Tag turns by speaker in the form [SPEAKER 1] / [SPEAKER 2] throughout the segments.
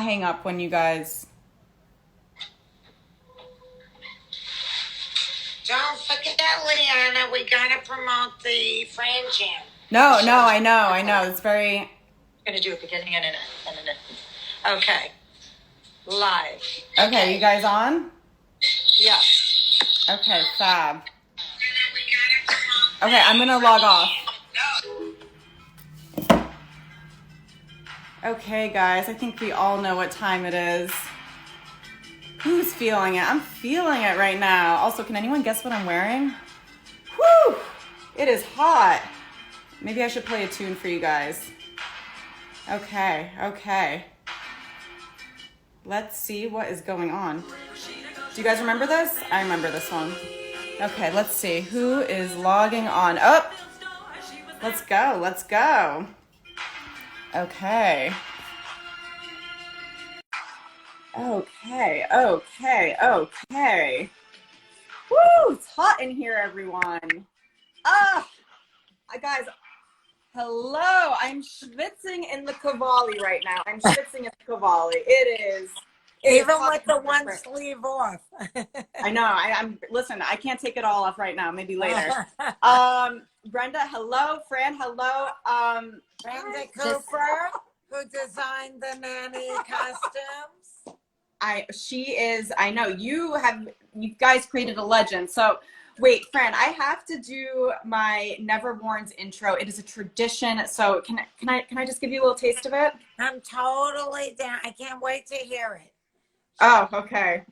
[SPEAKER 1] Hang up when you guys.
[SPEAKER 2] Don't forget, Liana, we gotta promote the Fran Jam.
[SPEAKER 1] No, I know. It's very.
[SPEAKER 2] I'm gonna do a beginning and an end. Okay. Live.
[SPEAKER 1] Okay, you guys on?
[SPEAKER 2] Yeah.
[SPEAKER 1] Okay, fab. Okay, I'm gonna log off. Okay, guys, I think we all know what time it is. Who's feeling it? I'm feeling it right now. Also, can anyone guess what I'm wearing? Whew! It is hot. Maybe I should play a tune for you guys. Okay. Let's see what is going on. Do you guys remember this? I remember this one. Okay, let's see. Who is logging on? Oh! Let's go. Okay. Woo! It's hot in here, everyone. Guys, hello. I'm schwitzing in the Cavalli right now. It is.
[SPEAKER 2] Even with the one sleeve off.
[SPEAKER 1] I know. Listen, I can't take it all off right now. Maybe later. Brenda, hello. Fran, hello.
[SPEAKER 2] Brenda Cooper, who designed the nanny costumes.
[SPEAKER 1] I know you guys created a legend. So wait, Fran, I have to do my Neverborn's intro. It is a tradition. So can I just give you a little taste of it?
[SPEAKER 2] I'm totally down. I can't wait to hear it.
[SPEAKER 1] Oh, okay.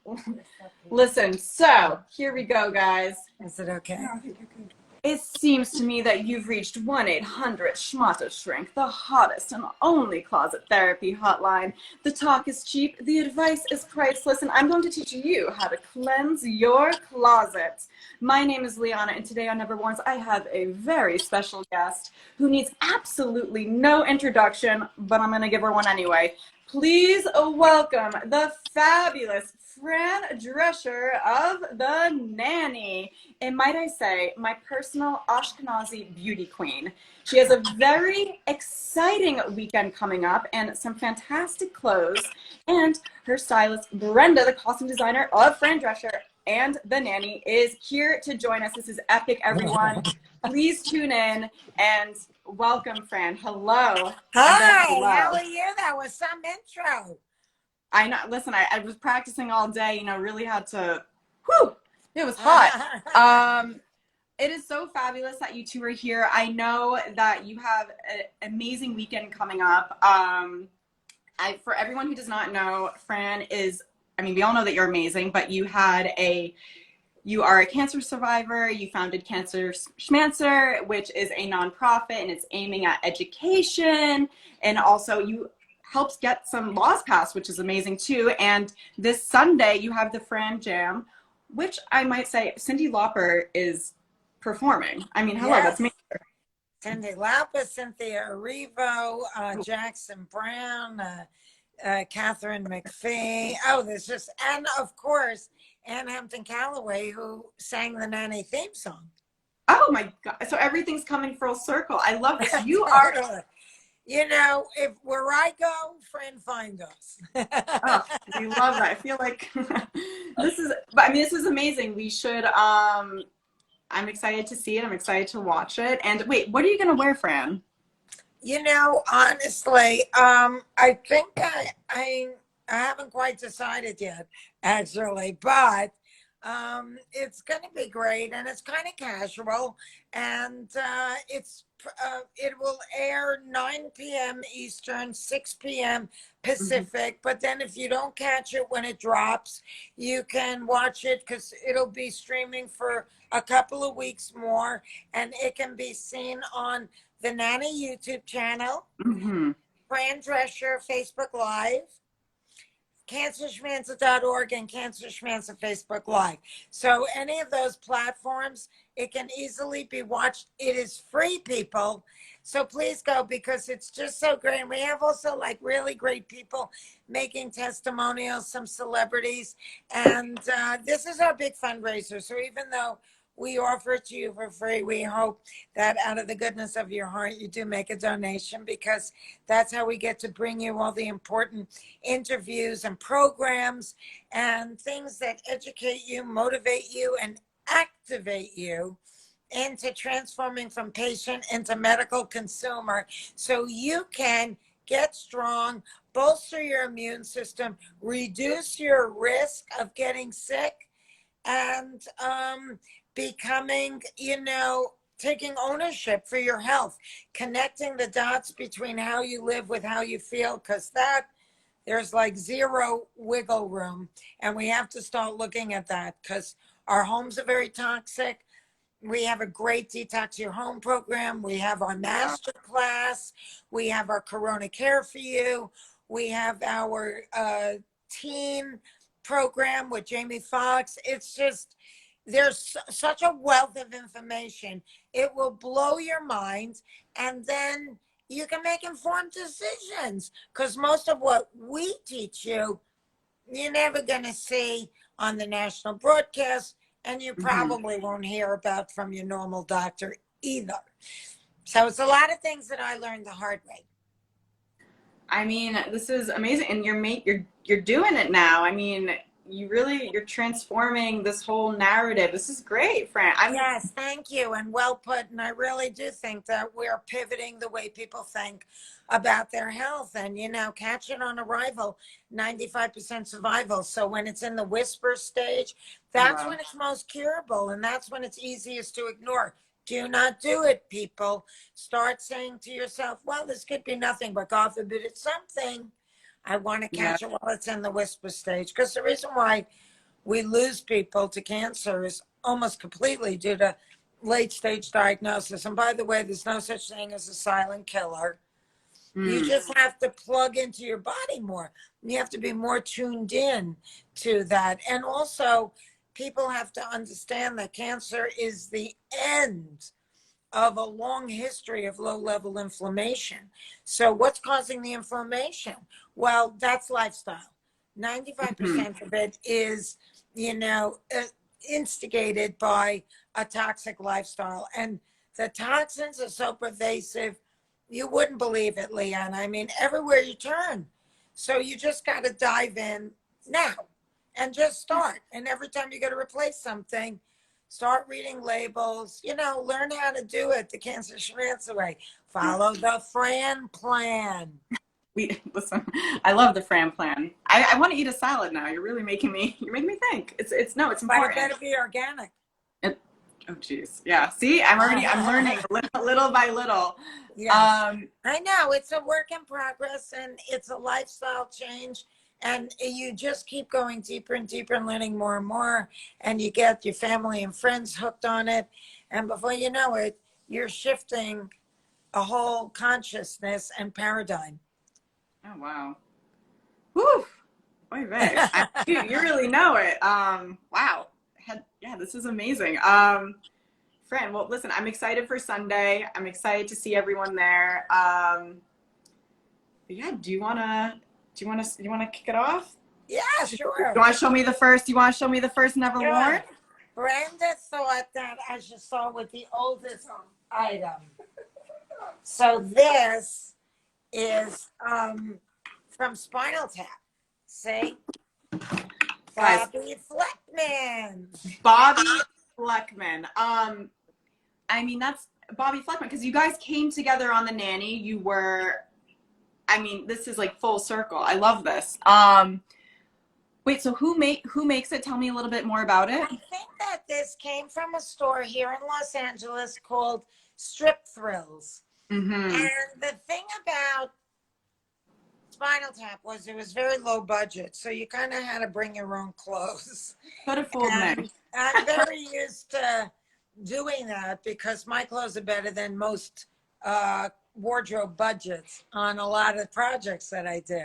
[SPEAKER 1] Listen, so here we go, guys.
[SPEAKER 2] Is it okay?
[SPEAKER 1] No, I think you're good. It seems to me that you've reached 1-800-SCHMATA-SHRINK, the hottest and only closet therapy hotline. The talk is cheap, the advice is priceless, and I'm going to teach you how to cleanse your closet. My name is Liana, and today on Neverborns, I have a very special guest who needs absolutely no introduction, but I'm going to give her one anyway. Please welcome the fabulous Fran Drescher of The Nanny. And might I say, my personal Ashkenazi beauty queen. She has a very exciting weekend coming up and some fantastic clothes. And her stylist, Brenda, the costume designer of Fran Drescher and The Nanny, is here to join us. This is epic, everyone. Please tune in and welcome, Fran. Hello.
[SPEAKER 2] Hi, how are you? That was some intro.
[SPEAKER 1] I know. Listen, I was practicing all day, really had to, whew, it was hot. It is so fabulous that you two are here. I know that you have an amazing weekend coming up. For everyone who does not know, Fran is, we all know that you're amazing, but you are a cancer survivor. You founded Cancer Schmancer, which is a nonprofit, and it's aiming at education. And also you helped get some laws passed, which is amazing too. And this Sunday you have the Fran Jam, which I might say Cyndi Lauper is performing. Hello, yes. That's me.
[SPEAKER 2] Cyndi Lauper, Cynthia Erivo, Jackson Brown, Catherine McPhee. Oh, there's just, and of course, Ann Hampton Calloway, who sang the Nanny theme song.
[SPEAKER 1] Oh my God. So everything's coming full circle. I love this. You are,
[SPEAKER 2] if where I go, Fran find us.
[SPEAKER 1] Oh, we love that. I feel like this is amazing. We should, I'm excited to see it. I'm excited to watch it. And wait, what are you going to wear, Fran?
[SPEAKER 2] Honestly, I think I haven't quite decided yet, actually, but it's going to be great, and it's kind of casual, and it will air 9 p.m. Eastern, 6 p.m. Pacific, but then if you don't catch it when it drops, you can watch it because it'll be streaming for a couple of weeks more, and it can be seen on the Nanny YouTube channel, Fran Drescher Facebook Live, cancerschmancer.org, and Cancer Schmancer Facebook Live. So any of those platforms, it can easily be watched. It is free, people. So please go, because it's just so great. And we have also really great people making testimonials, some celebrities. And this is our big fundraiser. So even though we offer it to you for free. We hope that out of the goodness of your heart, you do make a donation, because that's how we get to bring you all the important interviews and programs and things that educate you, motivate you, and activate you into transforming from patient into medical consumer, so you can get strong, bolster your immune system, reduce your risk of getting sick, and becoming, taking ownership for your health, connecting the dots between how you live with how you feel, because there's like zero wiggle room. And we have to start looking at that, because our homes are very toxic. We have a great Detox Your Home program. We have our master class. We have our Corona Care for You. We have our teen program with Jamie Foxx. It's just, there's such a wealth of information. It will blow your mind, and then you can make informed decisions, because most of what we teach you, you're never going to see on the national broadcast, and you probably won't hear about from your normal doctor either. So it's a lot of things that I learned the hard way.
[SPEAKER 1] I mean, this is amazing, and you're doing it now. I mean, you're transforming this whole narrative. This is great, Fran.
[SPEAKER 2] Yes, thank you, and well put. And I really do think that we're pivoting the way people think about their health. And catch it on arrival, 95% survival. So when it's in the whisper stage, that's when it's most curable, and that's when it's easiest to ignore. Do not do it, people. Start saying to yourself, well, this could be nothing, but God forbid it's something. I want to catch it while it's in the whisper stage, because the reason why we lose people to cancer is almost completely due to late stage diagnosis. And by the way, there's no such thing as a silent killer. You just have to plug into your body more. You have to be more tuned in to that. And also, people have to understand that cancer is the end of a long history of low-level inflammation. So what's causing the inflammation? Well, that's lifestyle. 95% of it is, instigated by a toxic lifestyle. And the toxins are so pervasive, you wouldn't believe it, Liana. I mean, everywhere you turn. So you just got to dive in now and just start. And every time you got to replace something, start reading labels, learn how to do it the cancer schmancer way. Follow the Fran plan.
[SPEAKER 1] Listen, I love the Fran plan. I want to eat a salad now. You're making me think. It's important.
[SPEAKER 2] But it better be organic.
[SPEAKER 1] Oh geez. Yeah. See, I'm learning little by little.
[SPEAKER 2] Yes. I know it's a work in progress, and it's a lifestyle change. And you just keep going deeper and deeper and learning more and more. And you get your family and friends hooked on it. And before you know it, you're shifting a whole consciousness and paradigm.
[SPEAKER 1] Oh, wow. Whew. Oy vey. You really know it. Wow. This is amazing. Fran, well, listen, I'm excited for Sunday. I'm excited to see everyone there. Do you want to kick it off?
[SPEAKER 2] Yeah, sure.
[SPEAKER 1] You want to show me the first? Never worn?
[SPEAKER 2] Brenda thought that I should start with the oldest item. So this is from Spinal Tap. See? Bobby Fleckman.
[SPEAKER 1] Bobby Fleckman. I mean, that's Bobby Fleckman, because you guys came together on The Nanny. This is like full circle. I love this. Wait, so who makes it? Tell me a little bit more about it.
[SPEAKER 2] I think that this came from a store here in Los Angeles called Strip Thrills. And the thing about Spinal Tap was it was very low budget, so you kind of had to bring your own clothes.
[SPEAKER 1] Could have fooled me.
[SPEAKER 2] I'm very used to doing that, because my clothes are better than most wardrobe budgets on a lot of projects that I do.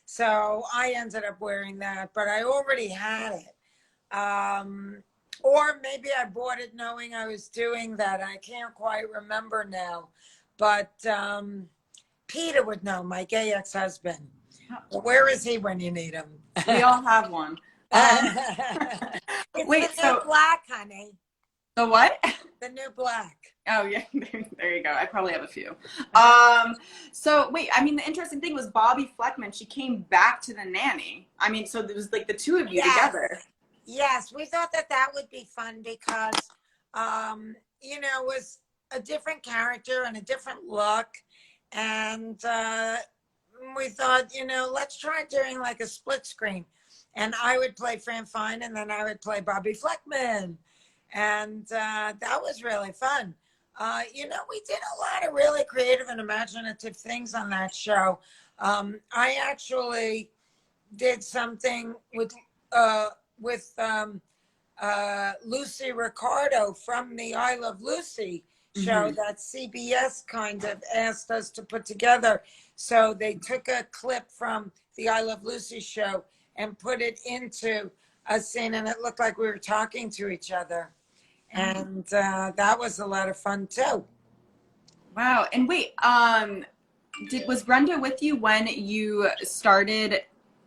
[SPEAKER 2] So I ended up wearing that, but I already had it. Or maybe I bought it knowing I was doing that. I can't quite remember now. But Peter would know, my gay ex-husband. Where is he when you need him?
[SPEAKER 1] We all have one.
[SPEAKER 2] It's black, honey.
[SPEAKER 1] The what?
[SPEAKER 2] The New Black.
[SPEAKER 1] Oh yeah, there you go. I probably have a few. So wait, I mean, the interesting thing was Bobby Fleckman. She came back to the nanny. I mean, so there was like the two of you
[SPEAKER 2] Yes.
[SPEAKER 1] together.
[SPEAKER 2] Yes, we thought that that would be fun because, it was a different character and a different look. And we thought, let's try doing like a split screen. And I would play Fran Fine and then I would play Bobby Fleckman. And that was really fun. We did a lot of really creative and imaginative things on that show. I actually did something with Lucy Ricardo from the I Love Lucy show that CBS kind of asked us to put together. So they took a clip from the I Love Lucy show and put it into a scene, and it looked like we were talking to each other. And that was a lot of fun too.
[SPEAKER 1] Wow. And wait, was Brenda with you when you started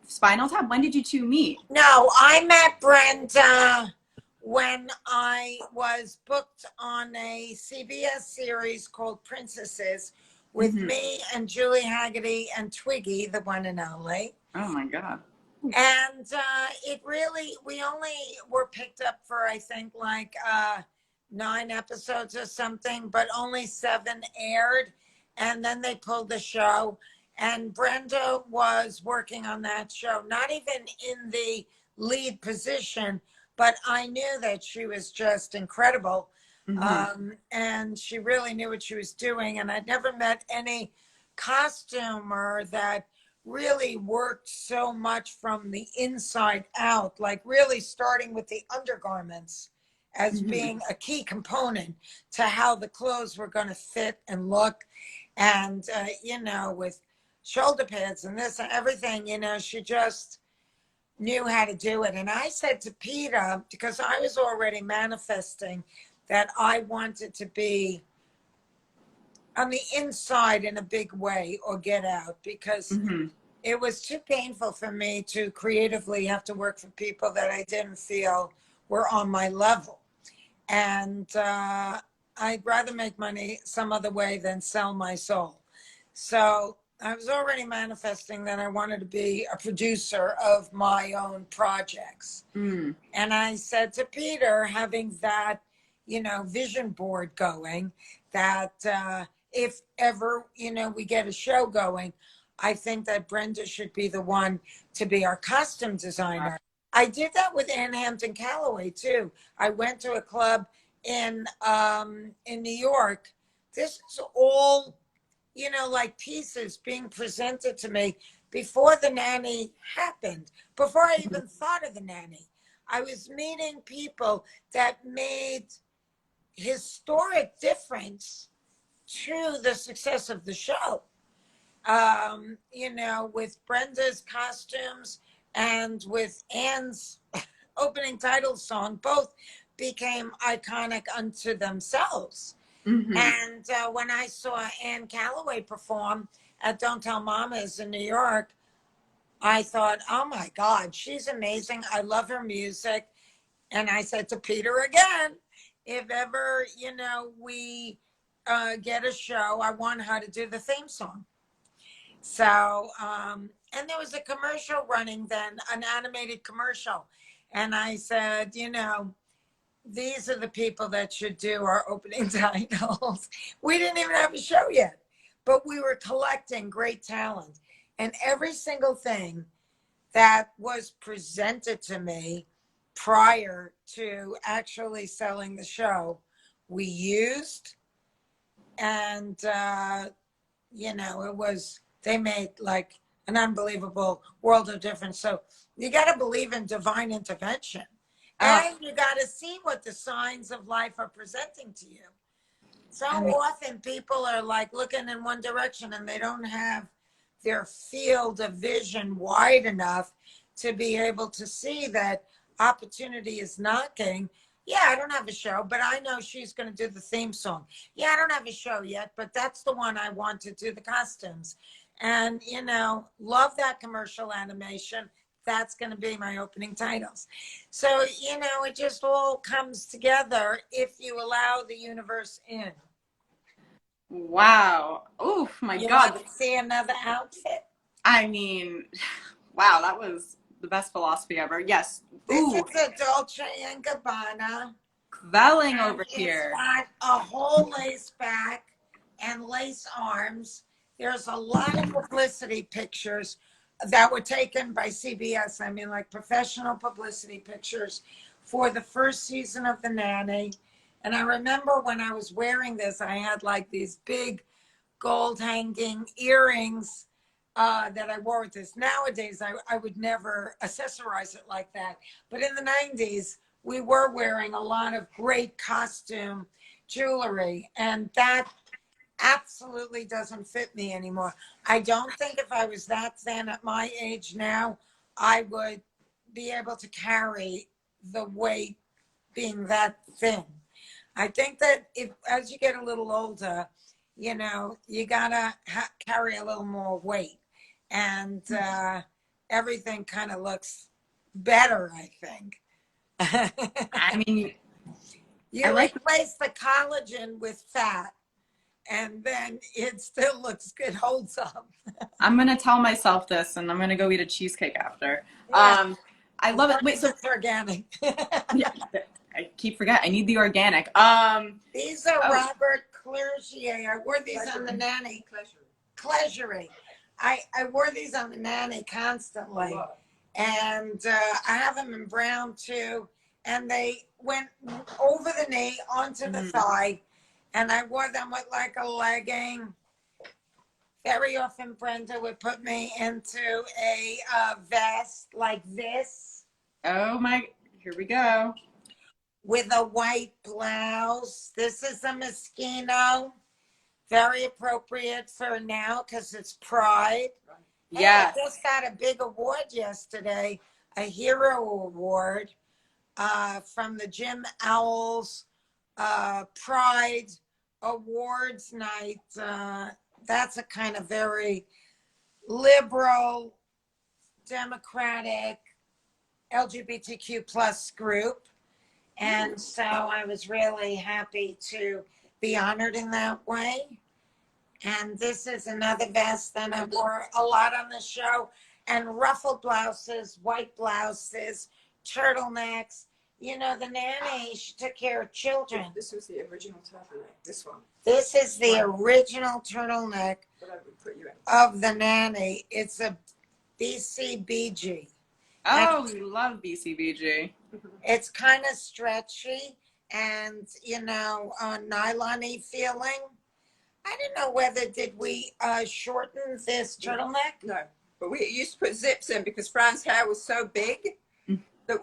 [SPEAKER 1] Spinal Tap? When did you two meet?
[SPEAKER 2] No, I met Brenda when I was booked on a CBS series called Princesses with me and Julie Haggerty and Twiggy, the one and only.
[SPEAKER 1] Oh my God.
[SPEAKER 2] And we only were picked up for, I think, like 9 episodes or something, but only 7 aired. And then they pulled the show. And Brenda was working on that show, not even in the lead position, but I knew that she was just incredible. And she really knew what she was doing. And I'd never met any costumer that really worked so much from the inside out, like really starting with the undergarments as being a key component to how the clothes were going to fit and look. And, with shoulder pads and this and everything, she just knew how to do it. And I said to Peter, because I was already manifesting that I wanted to be on the inside in a big way or get out, because it was too painful for me to creatively have to work for people that I didn't feel were on my level. And I'd rather make money some other way than sell my soul. So I was already manifesting that I wanted to be a producer of my own projects. And I said to Peter, having that, vision board going, that if ever, we get a show going, I think that Brenda should be the one to be our costume designer. I did that with Ann Hampton Calloway too. I went to a club in New York. This is all, like pieces being presented to me before the nanny happened, before I even thought of the nanny. I was meeting people that made historic difference to the success of the show. With Brenda's costumes and with Anne's opening title song, both became iconic unto themselves. And when I saw Anne Calloway perform at Don't Tell Mamas in New York, I thought, oh my God, she's amazing. I love her music. And I said to Peter again, if ever, we get a show, I want her to do the theme song. So, and there was a commercial running then, an animated commercial. And I said, these are the people that should do our opening titles. We didn't even have a show yet, but we were collecting great talent. And every single thing that was presented to me prior to actually selling the show, we used. And, they made like an unbelievable world of difference. So you got to believe in divine intervention. And you got to see what the signs of life are presenting to you. So often people are like looking in one direction and they don't have their field of vision wide enough to be able to see that opportunity is knocking. Yeah, I don't have a show, but I know she's going to do the theme song. Yeah, I don't have a show yet, but that's the one I want to do the costumes. And, love that commercial animation. that's going to be my opening titles. So, it just all comes together if you allow the universe in.
[SPEAKER 1] Wow. Oh my
[SPEAKER 2] You
[SPEAKER 1] God.
[SPEAKER 2] want to see another outfit?
[SPEAKER 1] I mean, wow, that was the best philosophy ever. Yes.
[SPEAKER 2] This
[SPEAKER 1] Ooh,
[SPEAKER 2] is a Dolce & Gabbana.
[SPEAKER 1] quelling
[SPEAKER 2] And
[SPEAKER 1] over
[SPEAKER 2] it's
[SPEAKER 1] here.
[SPEAKER 2] got a whole lace back and lace arms. There's a lot of publicity pictures that were taken by CBS. I mean, like professional publicity pictures for the first season of The Nanny. And I remember when I was wearing this, I had like these big gold hanging earrings that I wore with this. Nowadays, I would never accessorize it like that. But in the 90s, we were wearing a lot of great costume jewelry, and that absolutely doesn't fit me anymore. I don't think if I was that thin at my age now, I would be able to carry the weight being that thin. I think that if as you get a little older, you gotta carry a little more weight, and everything kind of looks better, I think.
[SPEAKER 1] I mean, I
[SPEAKER 2] You
[SPEAKER 1] like.
[SPEAKER 2] replace the collagen with fat, and then it still looks good, holds up.
[SPEAKER 1] I'm gonna tell myself this, and I'm gonna go eat a cheesecake after.
[SPEAKER 2] Yeah,
[SPEAKER 1] I
[SPEAKER 2] as
[SPEAKER 1] love it.
[SPEAKER 2] long
[SPEAKER 1] Wait,
[SPEAKER 2] as
[SPEAKER 1] so
[SPEAKER 2] it's organic.
[SPEAKER 1] yeah, I keep forgetting. I need the organic.
[SPEAKER 2] These are
[SPEAKER 1] Oh,
[SPEAKER 2] Robert Clergier. I wore these on the Nanny. Cleasury. I wore these on the Nanny constantly. And I have them in brown too. And they went over the knee onto the thigh. And I wore them with like a legging. Very often Brenda would put me into a vest like this
[SPEAKER 1] oh my! Here we go.
[SPEAKER 2] with a white blouse. This is a Moschino. Very appropriate for now because it's Pride. Hey, I
[SPEAKER 1] Yes.
[SPEAKER 2] just got a big award yesterday, a Hero Award from the Jim Owls Pride Awards Night. That's a kind of very liberal, democratic, LGBTQ plus group. And so I was really happy to be honored in that way. And this is another vest that I wore a lot on the show. And ruffled blouses, white blouses, turtlenecks. The nanny, she took care of children.
[SPEAKER 3] This was the original turtleneck, this one.
[SPEAKER 2] This is the original turtleneck
[SPEAKER 3] But I would put you in.
[SPEAKER 2] of the nanny. It's a BCBG.
[SPEAKER 1] Oh, we love BCBG.
[SPEAKER 2] It's kind of stretchy and, nylon-y feeling. I don't know whether did we shorten this turtleneck?
[SPEAKER 3] No, but we used to put zips in because Fran's hair was so big that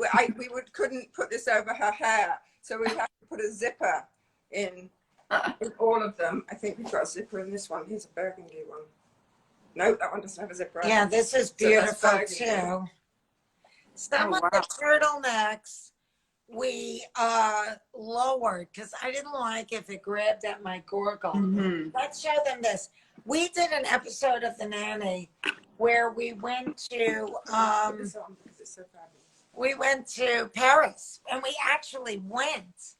[SPEAKER 3] couldn't put this over her hair. So we had to put a zipper in all of them. I think we've got a zipper in this one. Here's a burgundy one. No, that one doesn't have a zipper.
[SPEAKER 2] Yeah, this is beautiful
[SPEAKER 3] burgundy.
[SPEAKER 2] too. Some of the turtlenecks we lowered because I didn't like if it grabbed at my gorgle. Let's show them this. We did an episode of The Nanny where we went to Paris, and we actually went,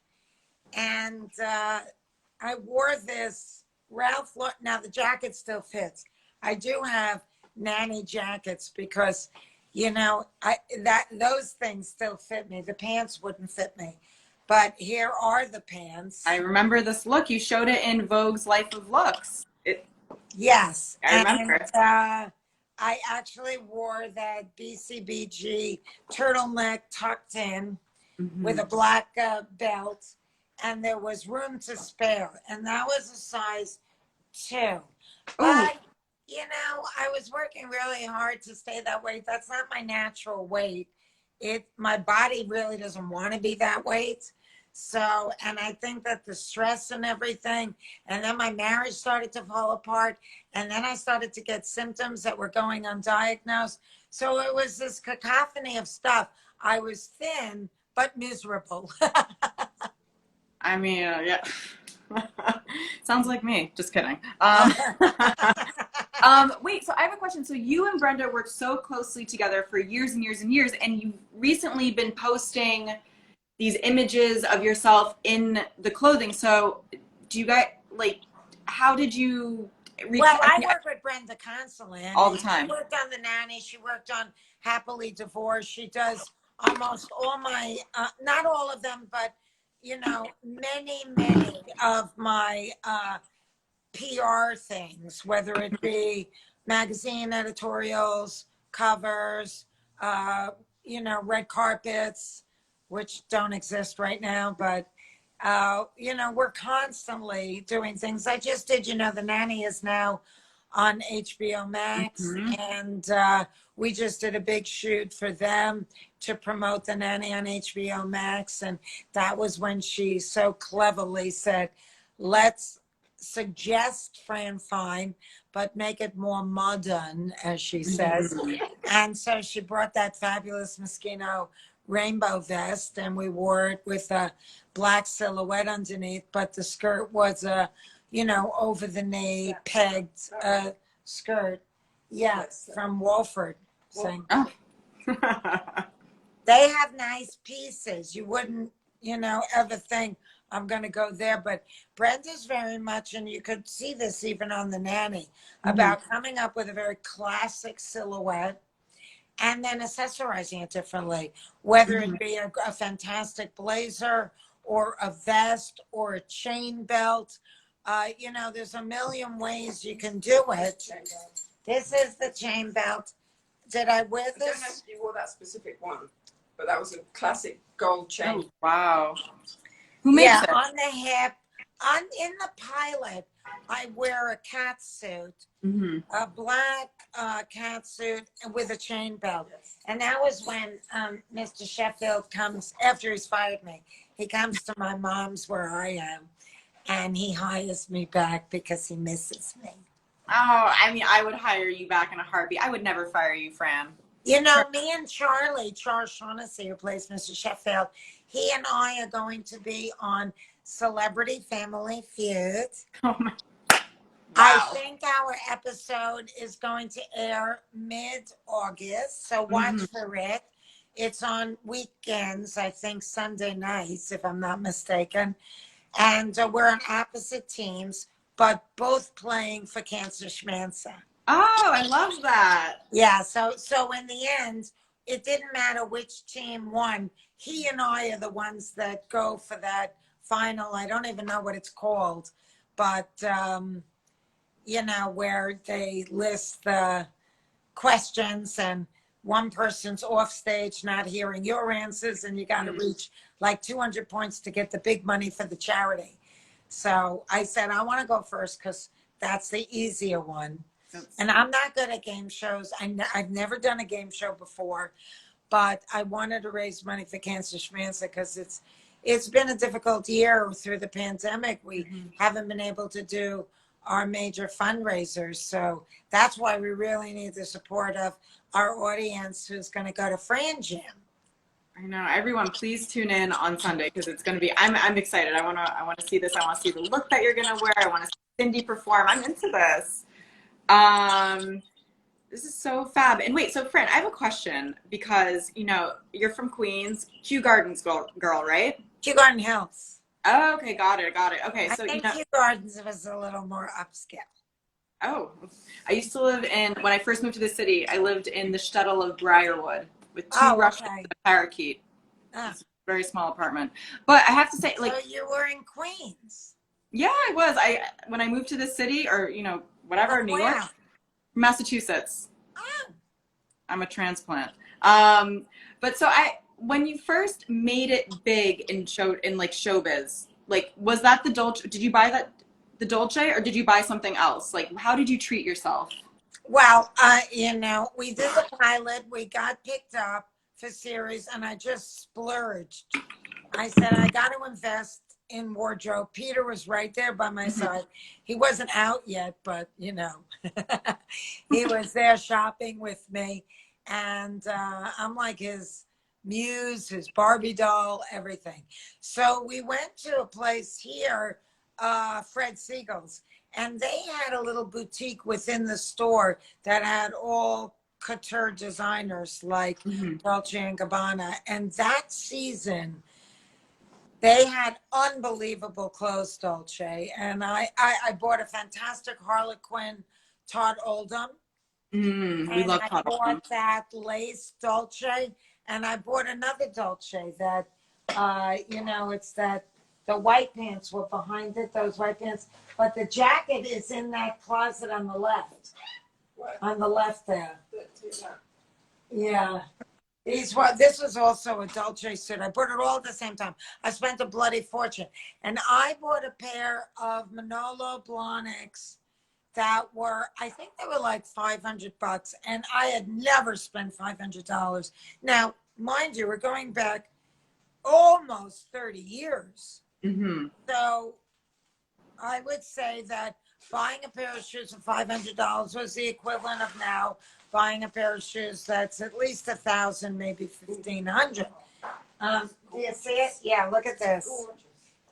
[SPEAKER 2] and I wore this Ralph Lauren. Now the jacket still fits. I do have nanny jackets because those things still fit me. The pants wouldn't fit me, but here are the pants.
[SPEAKER 1] I remember this look. You showed it in Vogue's Life of Looks.
[SPEAKER 2] Yes,
[SPEAKER 1] I remember.
[SPEAKER 2] And I actually wore that BCBG turtleneck tucked in with a black belt, and there was room to spare, and that was a size 2. But I was working really hard to stay that weight. That's not my natural weight. My body really doesn't want to be that weight. So, and I think that the stress and everything, and then my marriage started to fall apart, and then I started to get symptoms that were going undiagnosed. So it was this cacophony of stuff. I was thin, but miserable.
[SPEAKER 1] I mean, yeah. Sounds like me. Just kidding. Wait, so I have a question. So you and Brenda worked so closely together for years and years and years, and you've recently been posting these images of yourself in the clothing. So do you guys, like, how did you
[SPEAKER 2] Well, I work with Brenda constantly.
[SPEAKER 1] all the time?
[SPEAKER 2] She worked on The Nanny. She worked on Happily Divorced. She does almost all my, not all of them, but, you know, many of my PR things, whether it be magazine editorials, covers, you know, red carpets, which don't exist right now, but you know, we're constantly doing things. I just did, you know, The Nanny is now on HBO Max, and we just did a big shoot for them to promote The Nanny on HBO Max, and that was when she so cleverly said, let's suggest Fran Fine, but make it more modern, as she says. And so she brought that fabulous Moschino rainbow vest, and we wore it with a black silhouette underneath, but the skirt was a, you know, over the knee pegged skirt. Yes, from Walford. Saying
[SPEAKER 1] Oh.
[SPEAKER 2] they have nice pieces. You wouldn't, you know, ever think I'm going to go there, but Brenda's very much, and you could see this even on The Nanny, about coming up with a very classic silhouette and then accessorizing it differently, whether it be a fantastic blazer or a vest or a chain belt. You know, there's a million ways you can do it. This is the chain belt. Did I wear
[SPEAKER 3] I don't know
[SPEAKER 2] this?
[SPEAKER 3] if you wore that specific one, but that was a classic gold chain.
[SPEAKER 1] Oh, wow. Who makes it?
[SPEAKER 2] On the hip. In the pilot, I wear a cat suit, a black cat suit with a chain belt. And that was when Mr. Sheffield comes, after he's fired me, he comes to my mom's where I am, and he hires me back because he misses me.
[SPEAKER 1] Oh, I mean, I would hire you back in a heartbeat. I would never fire you, Fran.
[SPEAKER 2] You know, me and Charles Shaughnessy, who plays Mr. Sheffield, he and I are going to be on Celebrity Family Feud.
[SPEAKER 1] Oh my.
[SPEAKER 2] I
[SPEAKER 1] Wow.
[SPEAKER 2] think our episode is going to air mid-August, so watch for it. It's on weekends, I think Sunday nights, if I'm not mistaken. And we're on opposite teams, but both playing for Cancer Schmancer.
[SPEAKER 1] Oh, I love that.
[SPEAKER 2] Yeah, so in the end, it didn't matter which team won. He and I are the ones that go for that final. I don't even know what it's called, but you know, where they list the questions and one person's off stage not hearing your answers, and you got to reach like 200 points to get the big money for the charity. So I said, I want to go first because that's the easier one. And I'm not good at game shows. I've never done a game show before, but I wanted to raise money for Cancer Schmancer because it's been a difficult year through the pandemic. We haven't been able to do our major fundraisers. So that's why we really need the support of our audience who's going to go to Fran Jam.
[SPEAKER 1] I know. Everyone, please tune in on Sunday because it's going to be. I'm excited. I want to see this. I want to see the look that you're going to wear. I want to see Cindy perform. I'm into this. This is so fab. And wait, so Fran, I have a question because you know you're from Queens, Kew Gardens girl, right?
[SPEAKER 2] Kew Garden Hills.
[SPEAKER 1] Oh, okay, got it. Okay,
[SPEAKER 2] I
[SPEAKER 1] so
[SPEAKER 2] think
[SPEAKER 1] you know.
[SPEAKER 2] Kew Gardens was a little more upscale.
[SPEAKER 1] Oh, I used to live in, when I first moved to the city, I lived in the shtetl of Briarwood with two Russians and a parakeet. Very small apartment. But I have to say, like.
[SPEAKER 2] So you were in Queens?
[SPEAKER 1] Yeah, I was. When I moved to the city, or, you know, whatever, New York, Massachusetts.
[SPEAKER 2] Oh.
[SPEAKER 1] I'm a transplant. But so when you first made it big in like showbiz, like, was that the Dolce? Did you buy that? The Dolce, or did you buy something else? Like, how did you treat yourself?
[SPEAKER 2] Well, you know, we did the pilot. We got picked up for series, and I just splurged. I said, I got to invest in wardrobe. Peter was right there by my side. He wasn't out yet, but, you know, he was there shopping with me. And I'm like his muse, his Barbie doll, everything. So we went to a place here, Fred Siegel's, and they had a little boutique within the store that had all couture designers like Dolce and Gabbana. And that season, they had unbelievable clothes, Dolce. And I bought a fantastic Harlequin Todd Oldham.
[SPEAKER 1] We
[SPEAKER 2] And
[SPEAKER 1] love
[SPEAKER 2] I
[SPEAKER 1] Todd Oldham.
[SPEAKER 2] bought that lace Dolce. And I bought another Dolce that, it's that the white pants were behind it, those white pants. But the jacket is in that closet on the left.
[SPEAKER 3] What?
[SPEAKER 2] On the left there. Yeah. This was also a Dolce suit. I bought it all at the same time. I spent a bloody fortune. And I bought a pair of Manolo Blahniks that were, I think they were like $500. And I had never spent $500. Now, mind you, we're going back almost 30 years. So I would say that buying a pair of shoes for $500 was the equivalent of now buying a pair of shoes that's at least $1,000, maybe $1,500. Do you see it? Yeah, look at this.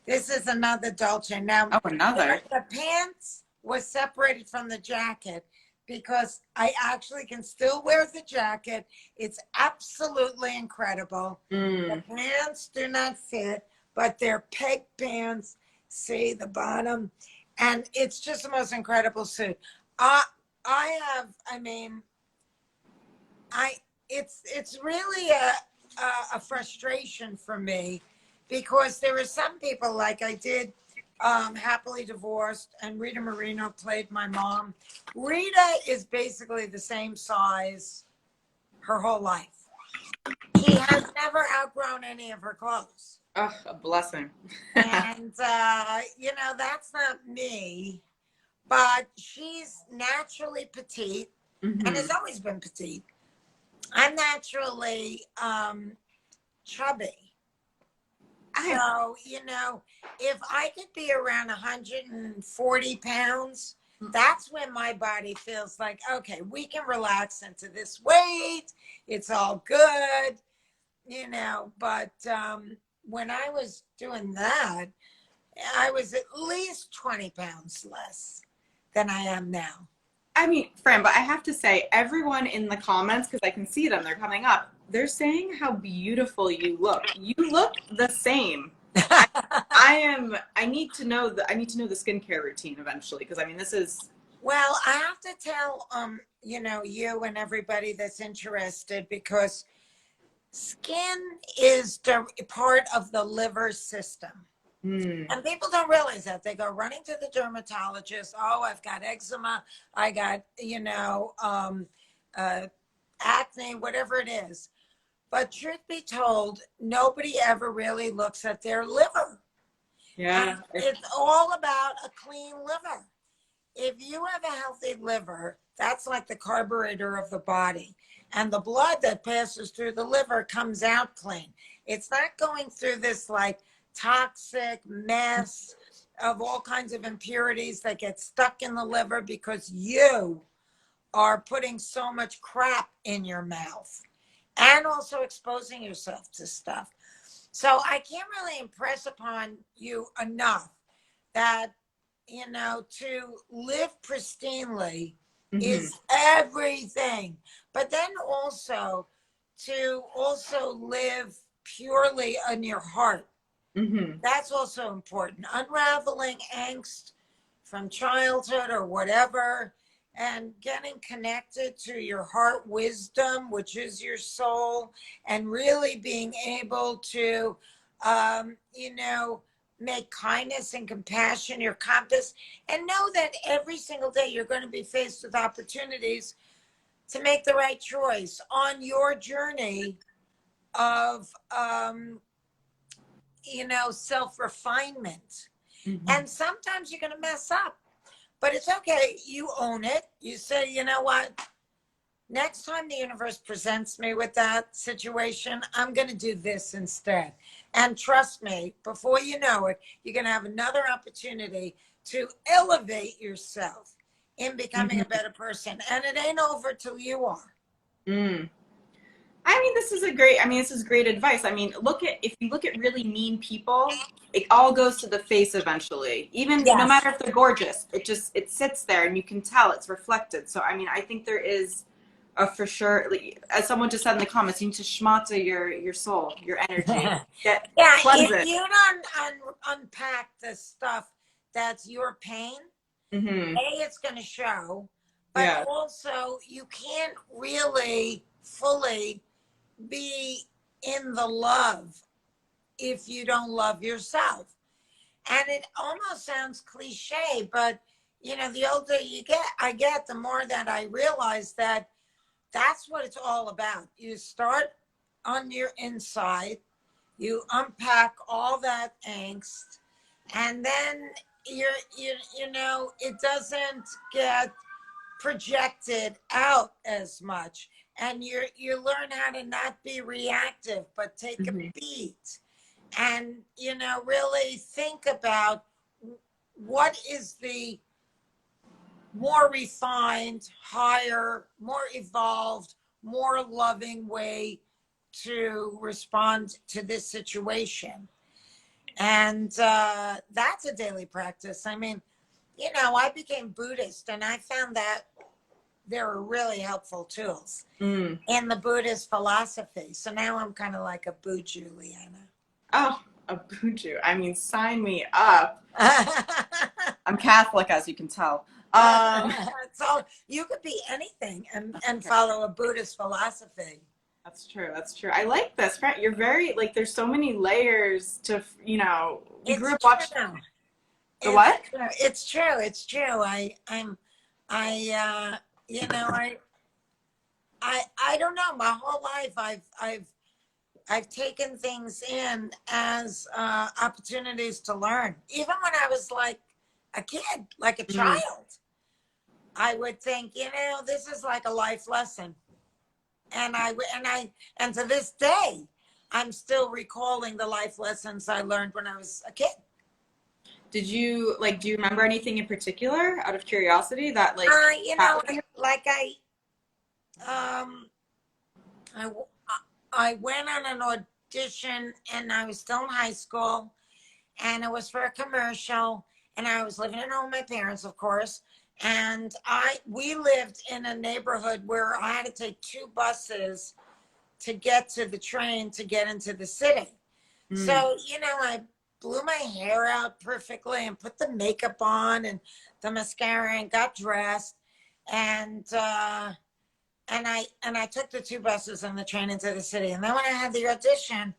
[SPEAKER 2] This is another Dolce. Now,
[SPEAKER 1] another.
[SPEAKER 2] The pants was separated from the jacket because I actually can still wear the jacket. It's absolutely incredible. The pants do not fit, but they're peg pants. See the bottom, and it's just the most incredible suit. It's really a frustration for me because there are some people like I did Happily Divorced, and Rita Moreno played my mom. Rita is basically the same size her whole life. She has never outgrown any of her clothes.
[SPEAKER 1] Oh, a blessing.
[SPEAKER 2] And, that's not me, but she's naturally petite and has always been petite. I'm naturally chubby. So, if I could be around 140 pounds, that's when my body feels like, okay, we can relax into this weight. It's all good, but when I was doing that, I was at least 20 pounds less than I am now.
[SPEAKER 1] I mean, Fran, but I have to say, everyone in the comments, because I can see them, they're coming up, they're saying how beautiful you look. You look the same. I need to know the skincare routine eventually, because I mean, this is.
[SPEAKER 2] Well, I have to tell, you and everybody that's interested, because skin is part of the liver system. And people don't realize that. They go running to the dermatologist. Oh, I've got eczema. I got, acne, whatever it is. But truth be told, nobody ever really looks at their liver.
[SPEAKER 1] Yeah.
[SPEAKER 2] And it's all about a clean liver. If you have a healthy liver, that's like the carburetor of the body. And the blood that passes through the liver comes out clean. It's not going through this like toxic mess of all kinds of impurities that get stuck in the liver because you are putting so much crap in your mouth and also exposing yourself to stuff. So I can't really impress upon you enough that, to live pristinely is everything. But then also to live purely in your heart. That's also important. Unraveling angst from childhood or whatever, and getting connected to your heart wisdom, which is your soul, and really being able to, make kindness and compassion your compass, and know that every single day you're going to be faced with opportunities to make the right choice on your journey of, self-refinement. And sometimes you're going to mess up, but it's okay. You own it. You say, you know what? Next time the universe presents me with that situation, I'm going to do this instead. And trust me, before you know it, you're going to have another opportunity to elevate yourself in becoming a better person. And it ain't over till you are.
[SPEAKER 1] I mean, this is this is great advice. I mean, if you look at really mean people, it all goes to the face eventually. Even no
[SPEAKER 2] Yes.
[SPEAKER 1] matter if they're gorgeous, it sits there and you can tell it's reflected. So, I mean, I think there is for sure, like, as someone just said in the comments, you need to schmata your soul, your energy,
[SPEAKER 2] Yeah,
[SPEAKER 1] cleanse
[SPEAKER 2] if
[SPEAKER 1] it.
[SPEAKER 2] you don't unpack the stuff that's your pain,
[SPEAKER 1] Mm-hmm.
[SPEAKER 2] it's going to show, but
[SPEAKER 1] Yeah.
[SPEAKER 2] also you can't really fully be in the love if you don't love yourself. And it almost sounds cliche, but the older I get, the more that I realize that that's what it's all about. You start on your inside, you unpack all that angst, and then it doesn't get projected out as much, and you learn how to not be reactive but take a
[SPEAKER 1] Mm-hmm.
[SPEAKER 2] beat, and really think about what is the more refined, higher, more evolved, more loving way to respond to this situation. And that's a daily practice. I mean, I became Buddhist and I found that there were really helpful tools
[SPEAKER 1] Mm.
[SPEAKER 2] in the Buddhist philosophy. So now I'm kind of like a Buju, Liana.
[SPEAKER 1] Oh, a buju. I mean, sign me up. I'm Catholic, as you can tell.
[SPEAKER 2] So you could be anything and follow a Buddhist philosophy.
[SPEAKER 1] That's true. That's true. I like this. You're very like. There's so many layers to. We grew
[SPEAKER 2] It's
[SPEAKER 1] up watching
[SPEAKER 2] true.
[SPEAKER 1] the what?
[SPEAKER 2] It's true. It's true. I I don't know. My whole life, I've taken things in as opportunities to learn. Even when I was like a kid, like a
[SPEAKER 1] Mm.
[SPEAKER 2] child, I would think, this is like a life lesson. And to this day, I'm still recalling the life lessons I learned when I was a kid.
[SPEAKER 1] Did you do you remember anything in particular, out of curiosity, that
[SPEAKER 2] Like um, I, I went on an audition and I was still in high school and it was for a commercial and I was living at home with my parents, of course. And we lived in a neighborhood where I had to take 2 buses to get to the train to get into the city. So, I blew my hair out perfectly and put the makeup on and the mascara and got dressed. And I took the 2 buses and the train into the city. And then when I had the audition,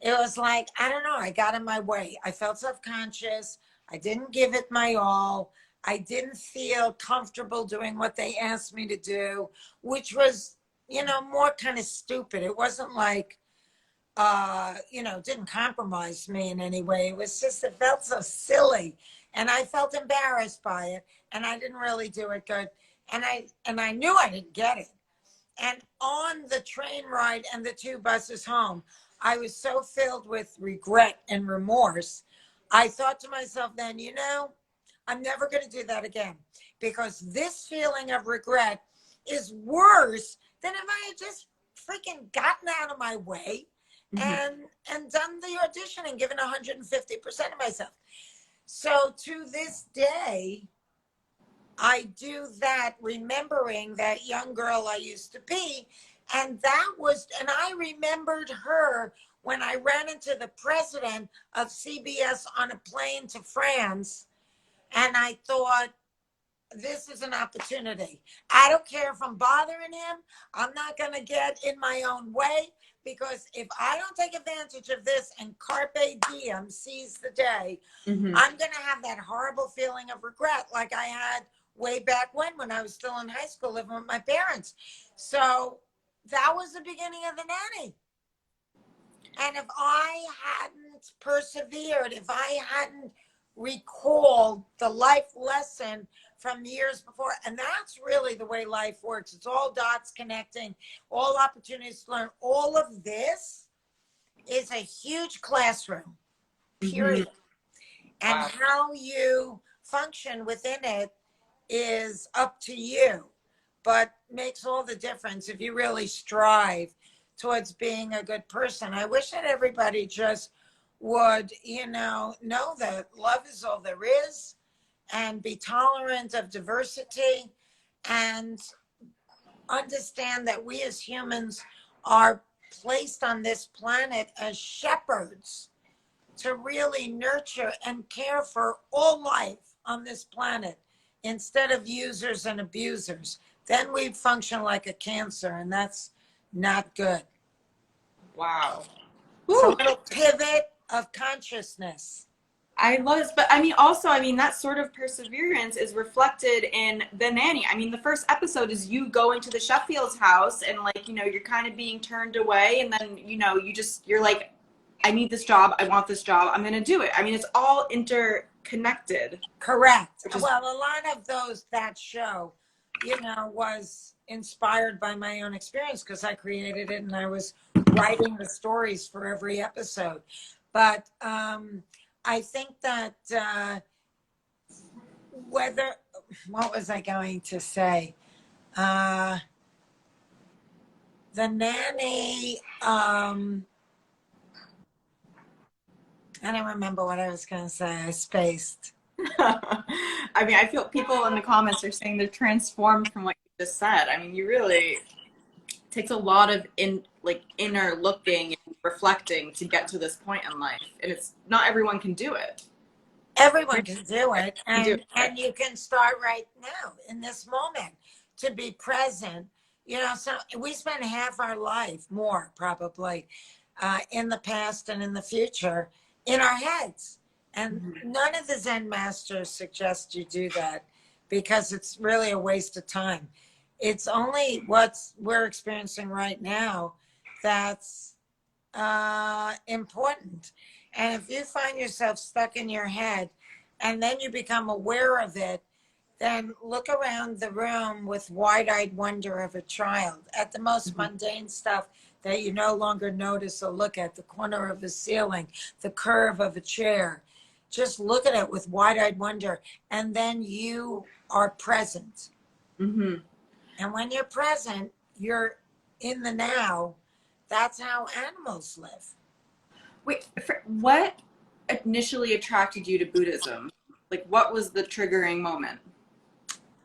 [SPEAKER 2] it was like, I don't know, I got in my way. I felt self-conscious. I didn't give it my all. I didn't feel comfortable doing what they asked me to do, which was, more kind of stupid. It wasn't like, didn't compromise me in any way. It was just, it felt so silly. And I felt embarrassed by it. And I didn't really do it good. And I knew I didn't get it. And on the train ride and the 2 buses home, I was so filled with regret and remorse. I thought to myself then, I'm never going to do that again because this feeling of regret is worse than if I had just freaking gotten out of my way and done the audition and given 150% of myself. So to this day, I do that, remembering that young girl I used to be. And I remembered her when I ran into the president of CBS on a plane to France. And I thought, this is an opportunity. I don't care if I'm bothering him. I'm not going to get in my own way, because if I don't take advantage of this and carpe diem, seize the day, I'm going to have that horrible feeling of regret like I had way back when I was still in high school living with my parents. So that was the beginning of the nanny. And if I hadn't persevered, if I hadn't recalled the life lesson from years before, and that's really the way life works. It's all dots connecting, all opportunities to learn. All of this is a huge classroom, period. And how you function within it is up to you, but makes all the difference if you really strive towards being a good person. I wish that everybody just would, know that love is all there is, and be tolerant of diversity, and understand that we as humans are placed on this planet as shepherds to really nurture and care for all life on this planet instead of users and abusers. Then we function like a cancer, and that's not good.
[SPEAKER 1] Wow.
[SPEAKER 2] It's a
[SPEAKER 1] Woo.
[SPEAKER 2] little pivot of consciousness.
[SPEAKER 1] I love this, but I mean, also, I mean, that sort of perseverance is reflected in The Nanny. I mean, the first episode is you going to the Sheffield's house and, like, you're kind of being turned away, and then, you're like, I need this job, I want this job, I'm going to do it. I mean, it's all interconnected.
[SPEAKER 2] Correct.
[SPEAKER 1] Which is-
[SPEAKER 2] Well, a lot of that show, was inspired by my own experience because I created it and I was writing the stories for every episode. But I think that what was I going to say? The Nanny, I don't remember what I was going to say. I spaced.
[SPEAKER 1] I mean, I feel people in the comments are saying they're transformed from what you just said. I mean, you really takes a lot of inner looking and reflecting to get to this point in life, and it's not everyone can do it.
[SPEAKER 2] Everyone can do it, and you can start right now in this moment to be present. So we spend half our life, more probably, in the past and in the future, in our heads. And none of the Zen masters suggest you do that because it's really a waste of time. It's only what we're experiencing right now that's important. And if you find yourself stuck in your head and then you become aware of it, then look around the room with wide-eyed wonder of a child at the most mundane stuff that you no longer notice or look at, the corner of a ceiling, the curve of a chair. Just look at it with wide-eyed wonder, and then you are present.
[SPEAKER 1] Mm-hmm.
[SPEAKER 2] And when you're present, you're in the now. That's how animals live.
[SPEAKER 1] Wait, what initially attracted you to Buddhism? Like, what was the triggering moment?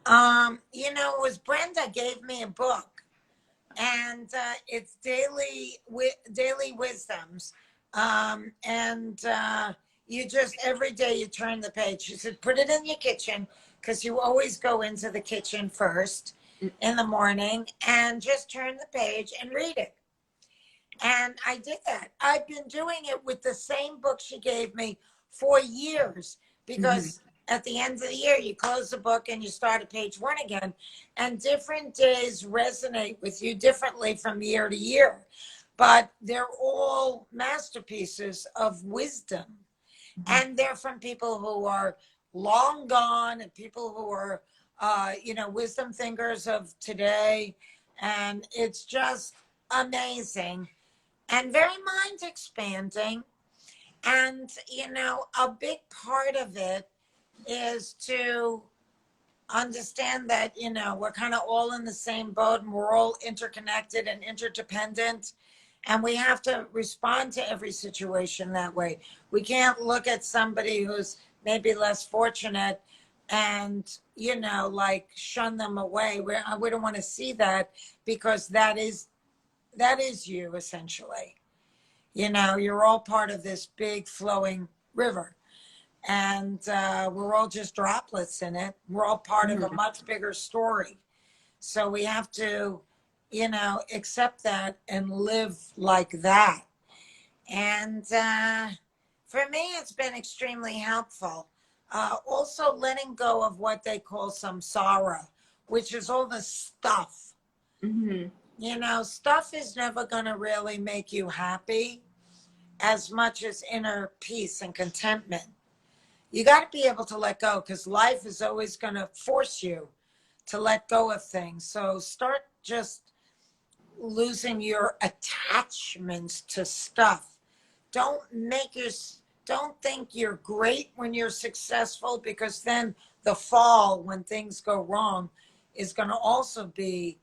[SPEAKER 2] It was Brenda gave me a book, and it's daily wisdoms, and you just every day you turn the page. She said, put it in your kitchen because you always go into the kitchen first in the morning, and just turn the page and read it. And I did that. I've been doing it with the same book she gave me for years because at the end of the year, you close the book and you start at page 1 again. And different days resonate with you differently from year to year. But they're all masterpieces of wisdom. And they're from people who are long gone and people who are, wisdom thinkers of today. And it's just amazing and very mind expanding. And, a big part of it is to understand that, we're kind of all in the same boat and we're all interconnected and interdependent. And we have to respond to every situation that way. We can't look at somebody who's maybe less fortunate and, shun them away. We don't want to see that because that is you essentially. You're all part of this big flowing river. And we're all just droplets in it. We're all part of a much bigger story. So we have to, accept that and live like that. And for me, it's been extremely helpful. Also letting go of what they call samsara, which is all the stuff. Stuff is never going to really make you happy as much as inner peace and contentment. You got to be able to let go because life is always going to force you to let go of things. So start just losing your attachments to stuff. Don't think you're great when you're successful because then the fall when things go wrong is going to also be,